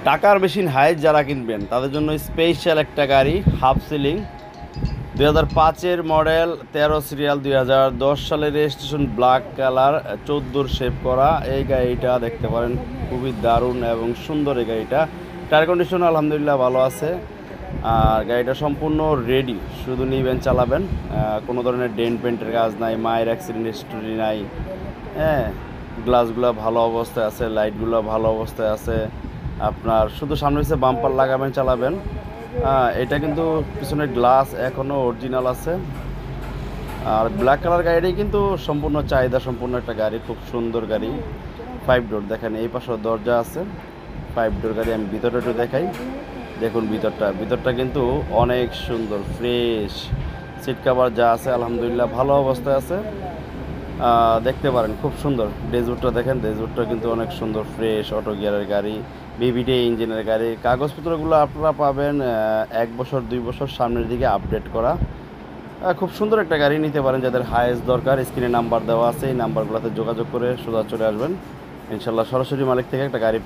টাকার মেশিন হাইস যারা কিনবেন তাদের জন্য স্পেশাল একটা গাড়ি হাফ সিলিং 2005-এর মডেল 13 সিরিয়াল 2010 সালের রেজিস্ট্রেশন ব্ল্যাক কালার 14 শেপ করা এই গাড়িটা দেখতে পারেন খুবই দারুণ এবং সুন্দর এই গাড়িটা টায়ার কন্ডিশন আলহামদুলিল্লাহ ভালো আছে আর গাড়িটা সম্পূর্ণ রেডি শুধু নিবেন চালাবেন কোনো ধরনের ডেন্ট পেন্টের কাজ নাই মায়ের অ্যাক্সিডেন্ট হিস্টোরি নাই হ্যাঁ গ্লাসগুলো ভালো অবস্থায় আছে লাইটগুলো ভালো অবস্থায় আছে আপনার শুধু সামনে পিছে বাম্পার লাগাবেন চালাবেন এটা কিন্তু পিছনের গ্লাস এখনও অরিজিনাল আছে আর ব্ল্যাক কালার গাড়িটাই কিন্তু সম্পূর্ণ চাহিদা সম্পূর্ণ একটা গাড়ি খুব সুন্দর গাড়ি 5 ডোর দেখেন এই পাশে দরজা আছে 5 ডোর গাড়ি আমি ভিতরটা একটু দেখাই দেখুন ভিতরটা কিন্তু অনেক সুন্দর ফ্রেশ সিট কভার যা আছে আলহামদুলিল্লাহ ভালো অবস্থায় আছে দেখতে পারেন খুব সুন্দর ডেজউডটা দেখেন ডেজউডটা কিন্তু অনেক সুন্দর ফ্রেশ অটো গিয়ারের গাড়ি ভিভিটি ইঞ্জিনের গাড়ি কাগজপত্রগুলো আপনারা পাবেন 1 বছর 2 বছর সামনের দিকে আপডেট করা খুব সুন্দর একটা গাড়ি নিতে পারেন যাদের হাইয়েস্ট দরকার স্ক্রিনে নাম্বার দেওয়া আছে এই নাম্বারগুলোতে যোগাযোগ করে সোজা চলে আসবেন ইনশাল্লাহ সরাসরি মালিক থেকে একটা গাড়ি